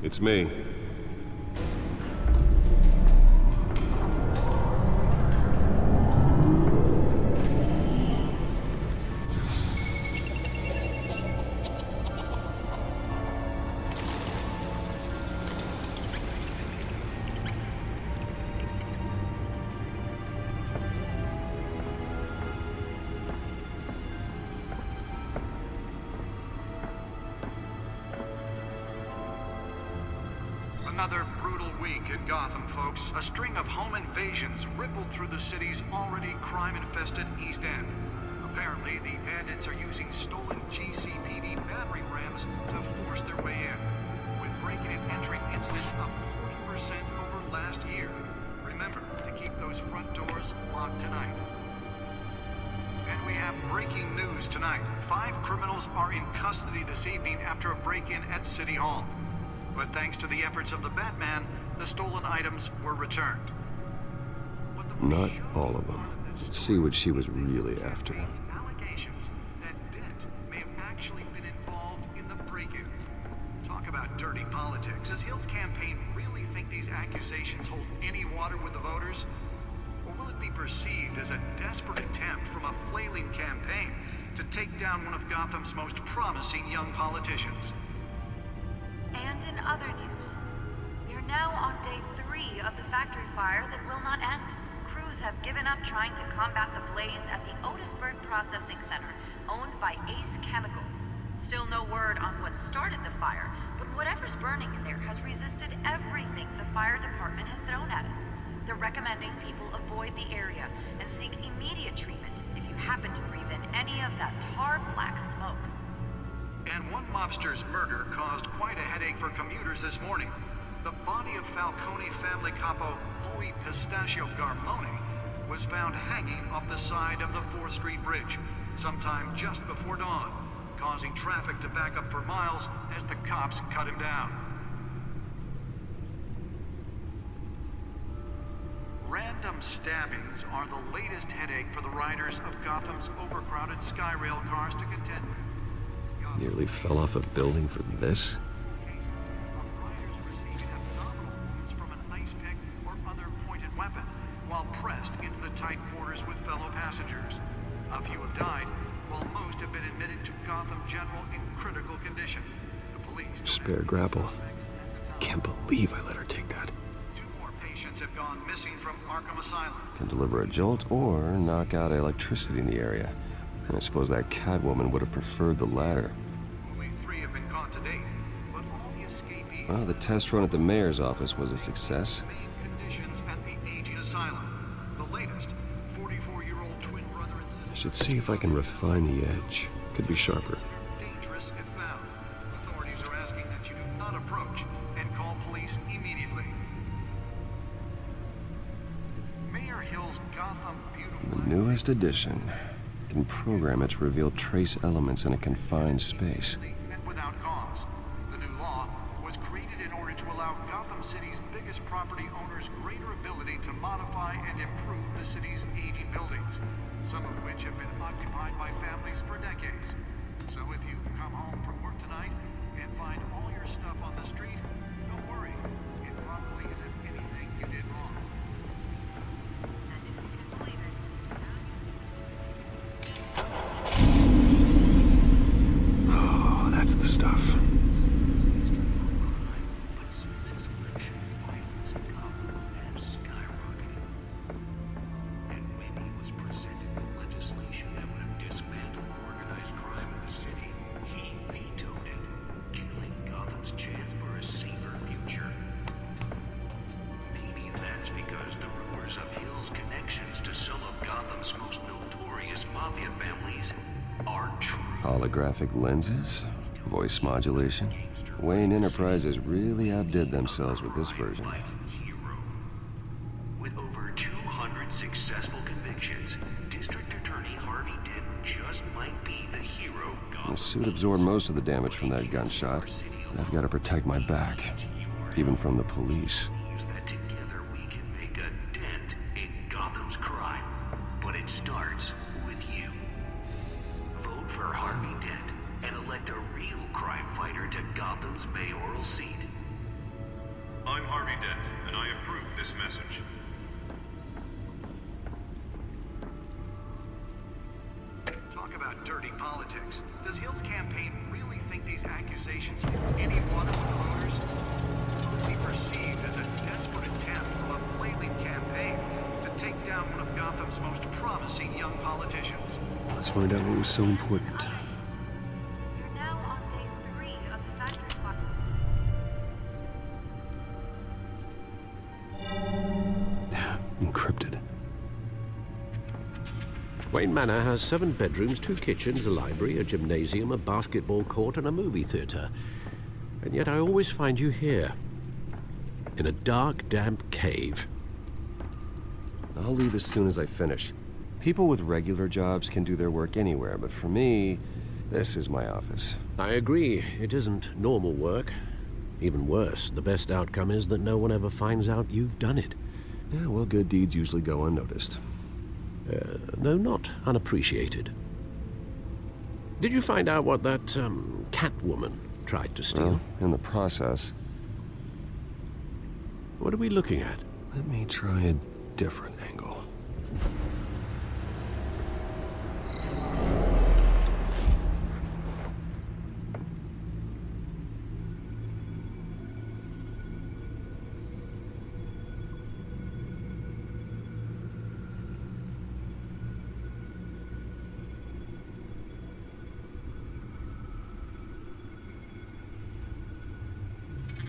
It's me. Another brutal week in Gotham, folks. A string of home invasions rippled through the city's already crime-infested East End. Apparently, the bandits are using stolen GCPD battering rams to force their way in, with breaking and entering incidents up 40% over last year. Remember to keep those front doors locked tonight. And we have breaking news tonight. 5 criminals are in custody this evening after a break-in at City Hall. But thanks to the efforts of the Batman, the stolen items were returned. Not all of them. Let's see what she was really after. Allegations that Dent may have actually been involved in the break-in. Talk about dirty politics. Does Hill's campaign really think these accusations hold any water with the voters? Or will it be perceived as a desperate attempt from a flailing campaign to take down one of Gotham's most promising young politicians? And in other news, we are now on day 3 of the factory fire that will not end. Crews have given up trying to combat the blaze at the Otisburg Processing Center, owned by Ace Chemical. Still no word on what started the fire, but whatever's burning in there has resisted everything the fire department has thrown at it. They're recommending people avoid the area and seek immediate treatment if you happen to breathe in any of that tar-black smoke. And one mobster's murder caused quite a headache for commuters this morning. The body of Falcone family capo Louis Pistachio Garmone was found hanging off the side of the 4th Street Bridge sometime just before dawn, causing traffic to back up for miles as the cops cut him down. Random stabbings are the latest headache for the riders of Gotham's overcrowded Skyrail cars to contend with. Nearly fell off a building for this? Cases of riders receiving abdominal wounds from an ice pick or other pointed weapon while pressed into the tight quarters with fellow passengers. A few have died, while most have been admitted to Gotham General in critical condition. The police don't Spare grapple. Can't believe I let her take that. 2 more patients have gone missing from Arkham Asylum. Can deliver a jolt or knock out electricity in the area. I suppose that Catwoman would have preferred the latter. Only 3 have been caught to date, but all the escapees... Well, the test run at the mayor's office was a success. ...main conditions at the aging asylum. The latest, 44-year-old twin brother and sister... I should see if I can refine the edge. Could be sharper. ...dangerous if found. Authorities are asking that you do not approach and call police immediately. Mayor Hill's Gotham Beautiful... The newest edition. Can program it to reveal trace elements in a confined space. And without cause. The new law was created in order to allow Gotham City's biggest property owners greater ability to modify and improve the city's aging buildings, some of which have been occupied by families for decades. So if you come home from work tonight and find all your stuff on the street, don't worry. It probably isn't anything you did wrong. Oh, that's the stuff. Holographic lenses, voice modulation. Wayne Enterprises really outdid themselves with this version. With over 200 successful convictions, District Attorney Harvey Dent just might be the hero. The suit absorbed most of the damage from that gunshot, and I've got to protect my back, even from the police. Use that together, we can make a dent in Gotham's crime. But it starts with you. Vote for Harvey Dent and elect a real crime fighter to Gotham's mayoral seat. I'm Harvey Dent, and I approve this message. Talk about dirty politics. Does Hill's campaign really think these accusations hold any water with the voters? It's only perceived as a desperate attempt from a flailing campaign to take down one of Gotham's most promising young politicians. Let's find out what was so important. You're now on day 3 of the factory fire. Encrypted. Wayne Manor has 7 bedrooms, 2 kitchens, a library, a gymnasium, a basketball court, and a movie theater. And yet I always find you here, in a dark, damp cave. I'll leave as soon as I finish. People with regular jobs can do their work anywhere, but for me, this is my office. I agree, it isn't normal work. Even worse, the best outcome is that no one ever finds out you've done it. Yeah, well, good deeds usually go unnoticed. Though not unappreciated. Did you find out what that, Catwoman tried to steal? Well, in the process. What are we looking at? Let me try a different angle.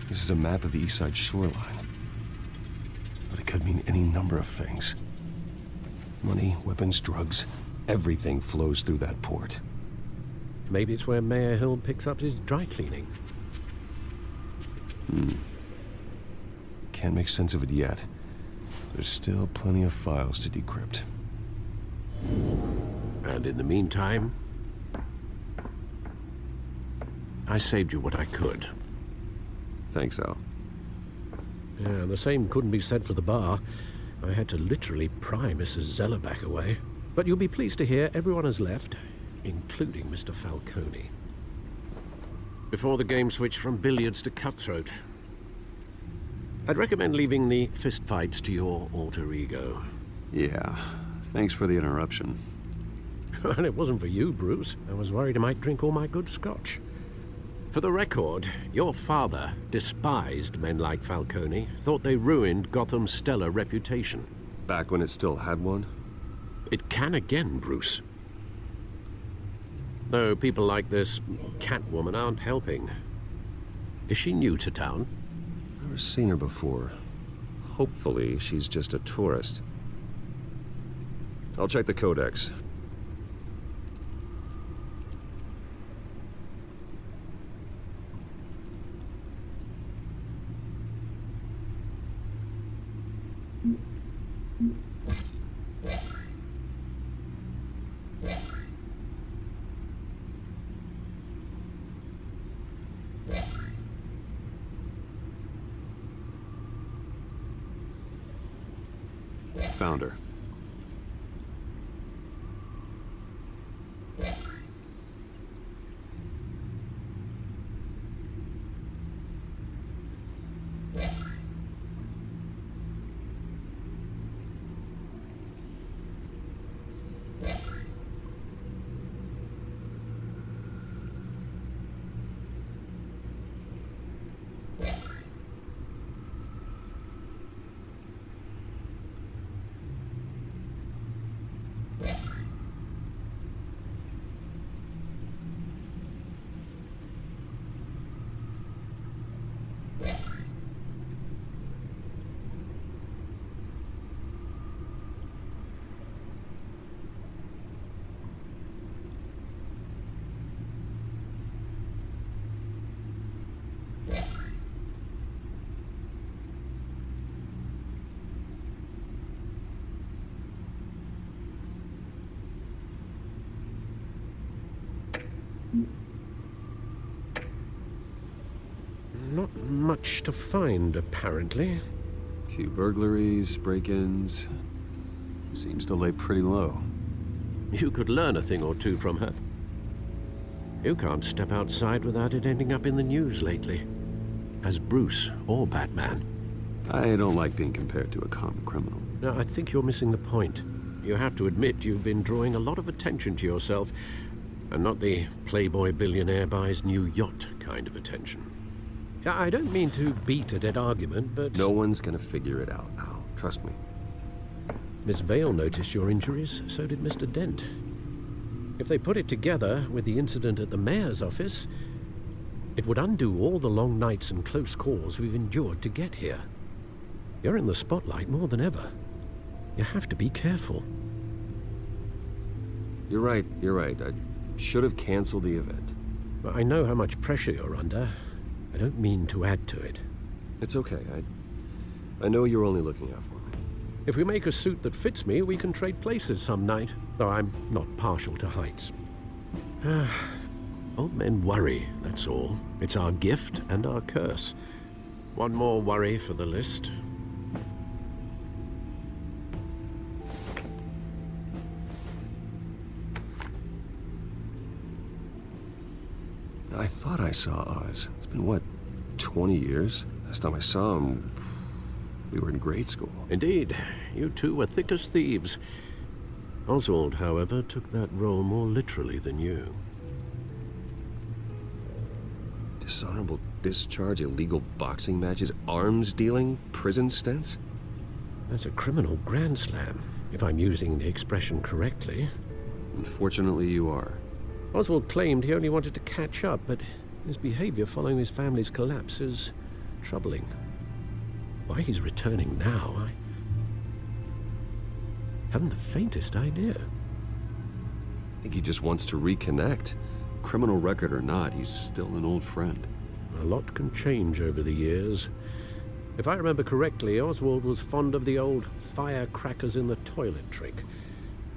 This is a map of the East Side shoreline. But it could mean any number of things. Money, weapons, drugs, everything flows through that port. Maybe it's where Mayor Hill picks up his dry cleaning. Can't make sense of it yet. There's still plenty of files to decrypt. And in the meantime, I saved you what I could. Thanks, Al. Yeah, the same couldn't be said for the bar. I had to literally pry Mrs. Zeller back away. But you'll be pleased to hear everyone has left, including Mr. Falcone. Before the game switched from billiards to cutthroat. I'd recommend leaving the fistfights to your alter ego. Yeah, thanks for the interruption. And it wasn't for you, Bruce. I was worried I might drink all my good scotch. For the record, your father despised men like Falcone, thought they ruined Gotham's stellar reputation. Back when it still had one? It can again, Bruce. Though people like this Catwoman aren't helping. Is she new to town? Never seen her before. Hopefully, she's just a tourist. I'll check the codex. Found her. Not much to find, apparently. Few burglaries, break-ins. Seems to lay pretty low. You could learn a thing or two from her. You can't step outside without it ending up in the news lately. as Bruce or Batman. I don't like being compared to a common criminal. Now, I think you're missing the point. You have to admit you've been drawing a lot of attention to yourself, and not the playboy billionaire buys new yacht kind of attention. I don't mean to beat a dead argument, but... No one's gonna figure it out now. Trust me. Miss Vale noticed your injuries, so did Mr. Dent. If they put it together with the incident at the mayor's office, it would undo all the long nights and close calls we've endured to get here. You're in the spotlight more than ever. You have to be careful. You're right. I should have canceled the event. I know how much pressure you're under. I don't mean to add to it. It's okay. I know you're only looking out for me. If we make a suit that fits me, we can trade places some night. Though I'm not partial to heights. Old men worry, that's all. It's our gift and our curse. One more worry for the list. I thought I saw Oz. It's been, what, 20 years? Last time I saw him, we were in grade school. Indeed. You two were thick as thieves. Oswald, however, took that role more literally than you. Dishonorable discharge, illegal boxing matches, arms dealing, prison stints? That's a criminal grand slam, if I'm using the expression correctly. Unfortunately, you are. Oswald claimed he only wanted to catch up, but his behavior following his family's collapse is troubling. Why he's returning now, I haven't the faintest idea. I think he just wants to reconnect. Criminal record or not, he's still an old friend. A lot can change over the years. If I remember correctly, Oswald was fond of the old firecrackers in the toilet trick.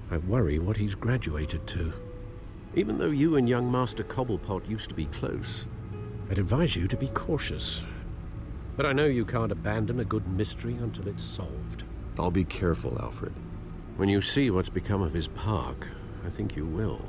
I worry what he's graduated to. Even though you and young Master Cobblepot used to be close, I'd advise you to be cautious. But I know you can't abandon a good mystery until it's solved. I'll be careful, Alfred. When you see what's become of his park, I think you will.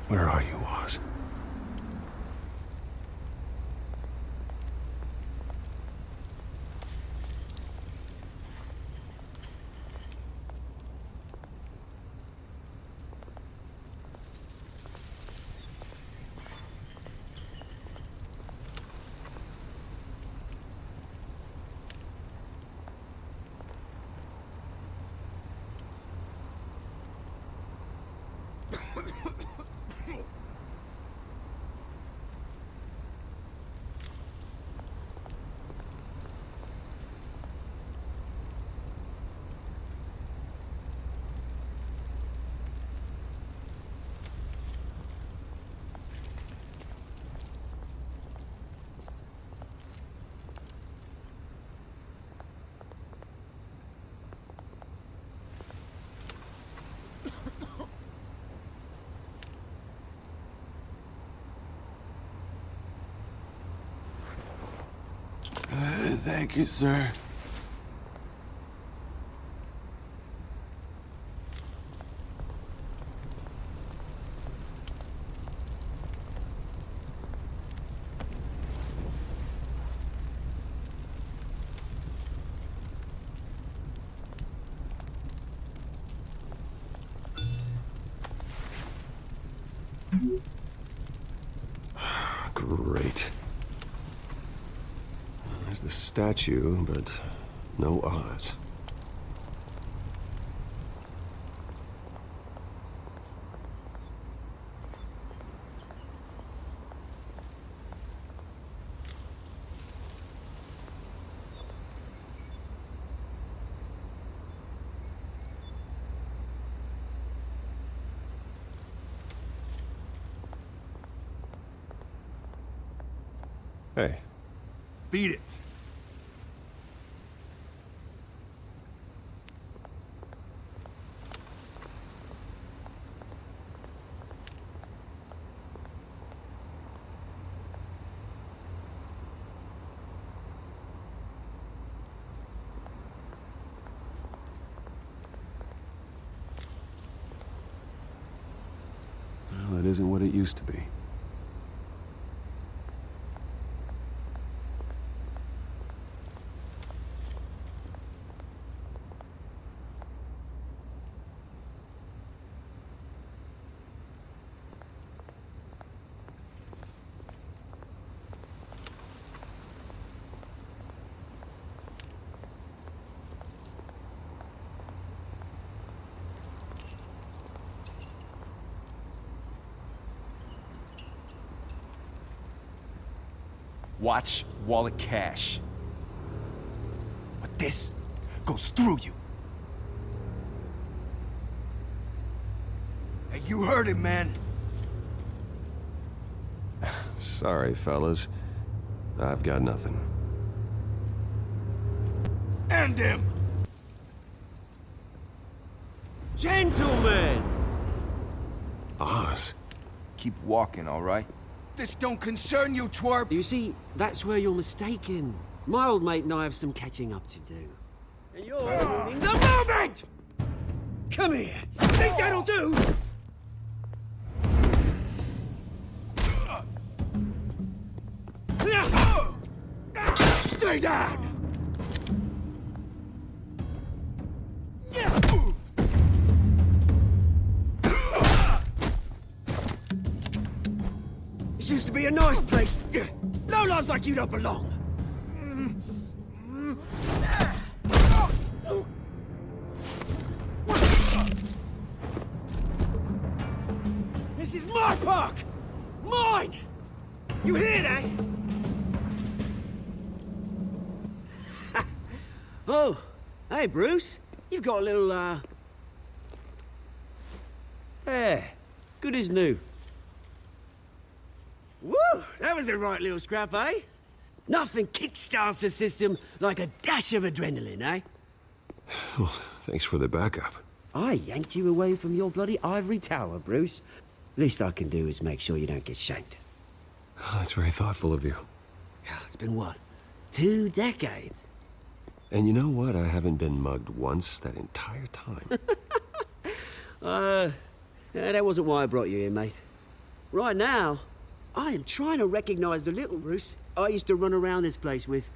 Where are you, Oz? Thank you, sir. Great. There's the statue, but no Oz. Hey, Beat it. well, it isn't what it used to be. Watch wallet cash. But this goes through you. Hey, you heard it, man. Sorry, fellas. I've got nothing. End him! Gentlemen! Oz. Keep walking, all right? This don't concern you, twerp! You see, that's where you're mistaken. My old mate and I have some catching up to do. And you're ruining the moment! Come here! Think that'll do? Stay down! This used to be a nice place. No lives like you don't belong. This is my park! Mine! You hear that? Oh, hey, Bruce. You've got a little, There. Good as new. Woo! That was a right little scrap, eh? Nothing kickstarts the system like a dash of adrenaline, eh? Well, thanks for the backup. I yanked you away from your bloody ivory tower, Bruce. Least I can do is make sure you don't get shanked. Oh, that's very thoughtful of you. Yeah, it's been what? 2 decades? And you know what? I haven't been mugged once that entire time. Yeah, that wasn't why I brought you here, mate. Right now, I am trying to recognize the little Bruce I used to run around this place with.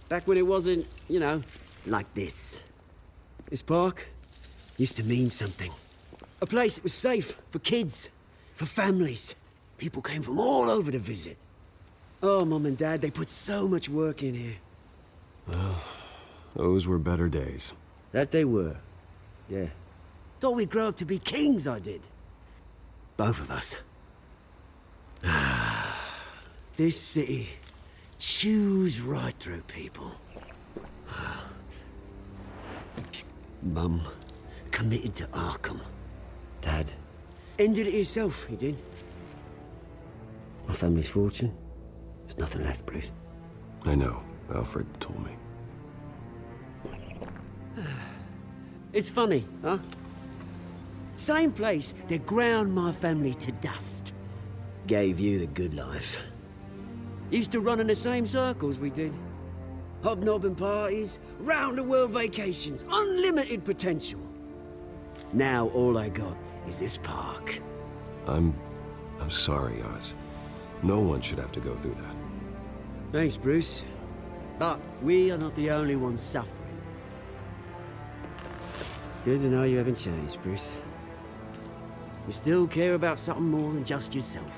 Back when it wasn't, you know, like this. This park used to mean something. A place that was safe for kids, for families. People came from all over to visit. Oh, Mum and Dad, they put so much work in here. Well, those were better days. That they were. Yeah. Thought we'd grow up to be kings, I did. Both of us. This city chews right through people. Mum committed to Arkham. Dad ended it himself, he did. My family's fortune. There's nothing left, Bruce. I know. Alfred told me. It's funny, huh? Same place that ground my family to dust. Gave you the good life. Used to run in the same circles we did. Hobnobbing parties, round-the-world vacations, unlimited potential. Now all I got is this park. I'm sorry, Oz. No one should have to go through that. Thanks, Bruce. But we are not the only ones suffering. Good to know you haven't changed, Bruce. You still care about something more than just yourself.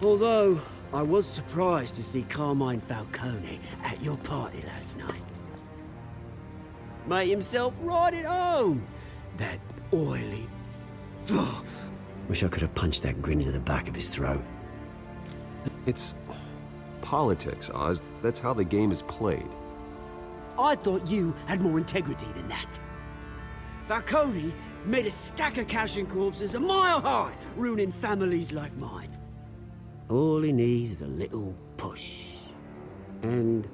Although, I was surprised to see Carmine Falcone at your party last night. Made himself right at home. That oily... Ugh. Wish I could have punched that grin into the back of his throat. It's politics, Oz. That's how the game is played. I thought you had more integrity than that. Falcone made a stack of cash and corpses a mile high, ruining families like mine. All he needs is a little push. And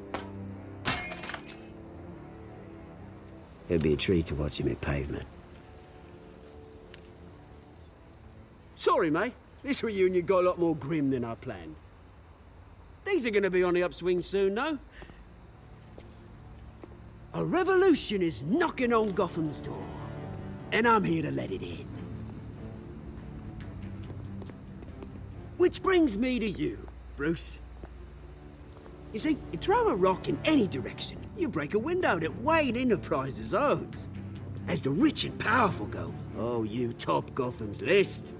it'd be a treat to watch him hit pavement. Sorry, mate. This reunion got a lot more grim than I planned. Things are gonna be on the upswing soon, though. A revolution is knocking on Gotham's door, and I'm here to let it in. Which brings me to you, Bruce. You see, you throw a rock in any direction, you break a window that Wayne Enterprises owns. As the rich and powerful go, oh, you top Gotham's list.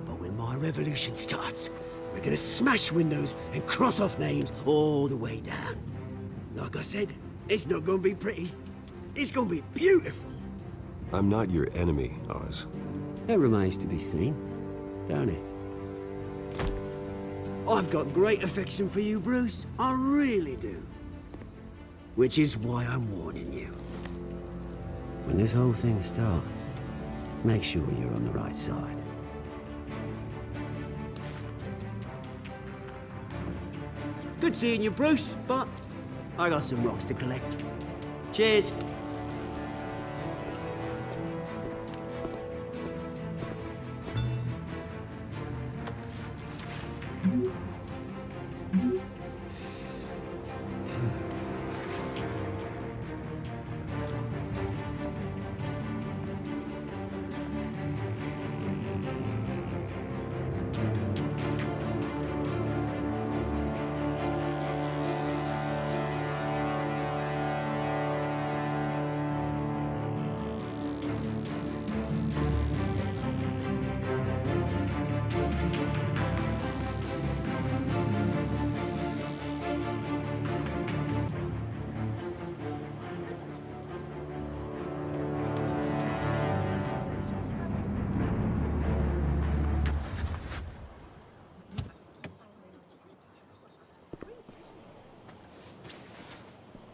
But when my revolution starts, we're gonna smash windows and cross off names all the way down. Like I said, it's not gonna be pretty. It's gonna be beautiful. I'm not your enemy, Oz. That remains to be seen, don't it? I've got great affection for you, Bruce. I really do. Which is why I'm warning you. When this whole thing starts, make sure you're on the right side. Good seeing you, Bruce, but I got some rocks to collect. Cheers.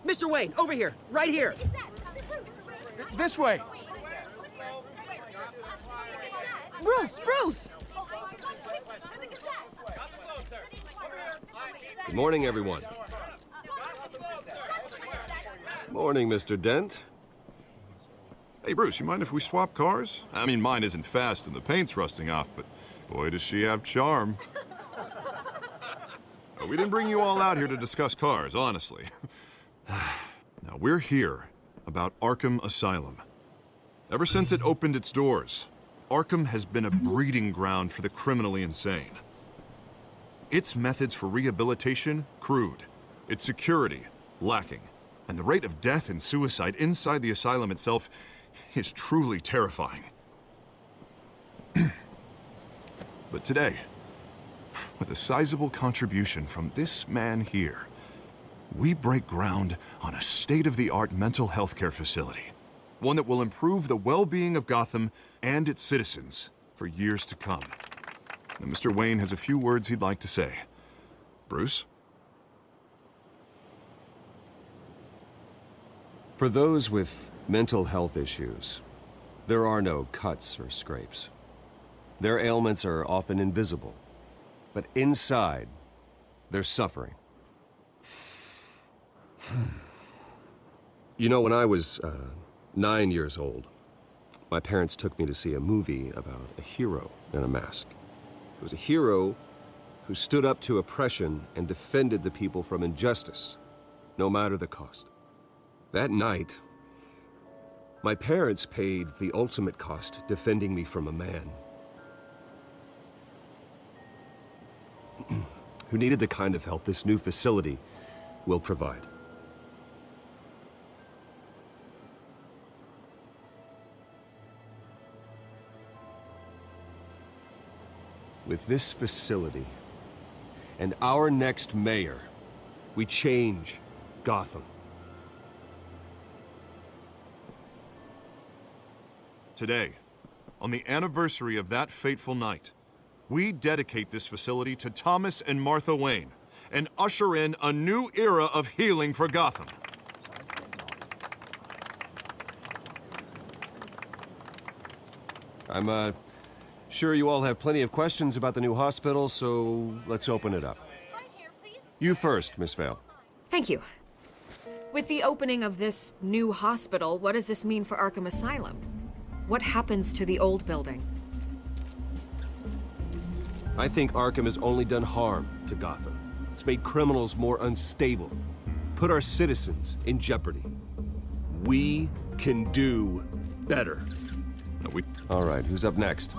Mr. Wayne, over here, right here. This way. Bruce! Good morning, everyone. Morning, Mr. Dent. Hey, Bruce, you mind if we swap cars? I mean, mine isn't fast and the paint's rusting off, but boy, does she have charm. We didn't bring you all out here to discuss cars, honestly. Now, we're here about Arkham Asylum. Ever since it opened its doors, Arkham has been a breeding ground for the criminally insane. Its methods for rehabilitation, crude. Its security, lacking. And the rate of death and suicide inside the asylum itself is truly terrifying. But today, with a sizable contribution from this man here, we break ground on a state-of-the-art mental health care facility. One that will improve the well-being of Gotham and its citizens for years to come. Now, Mr. Wayne has a few words he'd like to say. Bruce? For those with mental health issues, there are no cuts or scrapes. Their ailments are often invisible, but inside, they're suffering. You know, when I was 9 years old, my parents took me to see a movie about a hero in a mask. It was a hero who stood up to oppression and defended the people from injustice, no matter the cost. That night, my parents paid the ultimate cost defending me from a man who needed the kind of help this new facility will provide. With this facility and our next mayor, we change Gotham. Today, on the anniversary of that fateful night, we dedicate this facility to Thomas and Martha Wayne and usher in a new era of healing for Gotham. I'm, Sure, you all have plenty of questions about the new hospital, so let's open it up. You first, Miss Vale. Thank you. With the opening of this new hospital, what does this mean for Arkham Asylum? What happens to the old building? I think Arkham has only done harm to Gotham. It's made criminals more unstable, put our citizens in jeopardy. We can do better. All right, who's up next?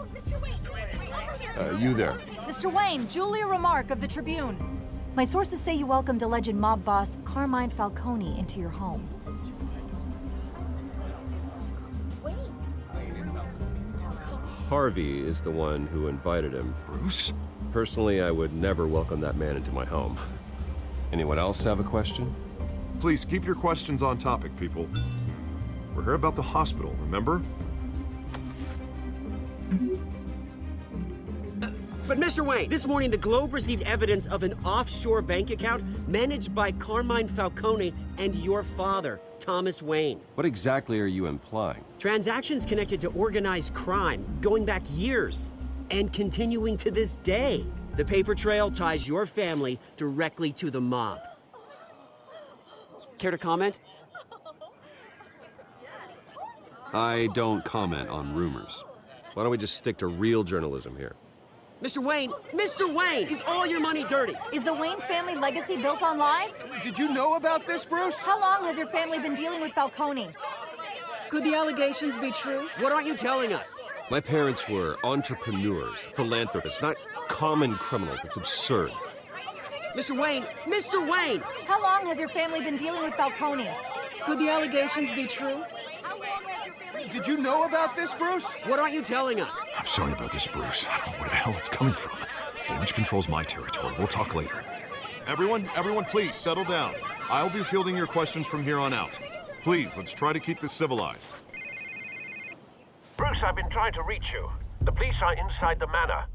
You there. Mr. Wayne, Julia Remark of the Tribune. My sources say you welcomed alleged mob boss Carmine Falcone into your home. Harvey is the one who invited him. Bruce? Personally, I would never welcome that man into my home. Anyone else have a question? Please keep your questions on topic, people. We're here about the hospital, remember? But Mr. Wayne, this morning the Globe received evidence of an offshore bank account managed by Carmine Falcone and your father, Thomas Wayne. What exactly are you implying? Transactions connected to organized crime, going back years, and continuing to this day. The paper trail ties your family directly to the mob. Care to comment? I don't comment on rumors. Why don't we just stick to real journalism here? Mr. Wayne, is all your money dirty? Is the Wayne family legacy built on lies? Did you know about this, Bruce? How long has your family been dealing with Falcone? Could the allegations be true? What aren't you telling us? My parents were entrepreneurs, philanthropists, not common criminals. It's absurd. Mr. Wayne! How long has your family been dealing with Falcone? Could the allegations be true? Did you know about this, Bruce? What aren't you telling us? I'm sorry about this, Bruce. I don't know where the hell it's coming from. Damage control's my territory. We'll talk later. Everyone, please, settle down. I'll be fielding your questions from here on out. Please, let's try to keep this civilized. Bruce, I've been trying to reach you. The police are inside the manor.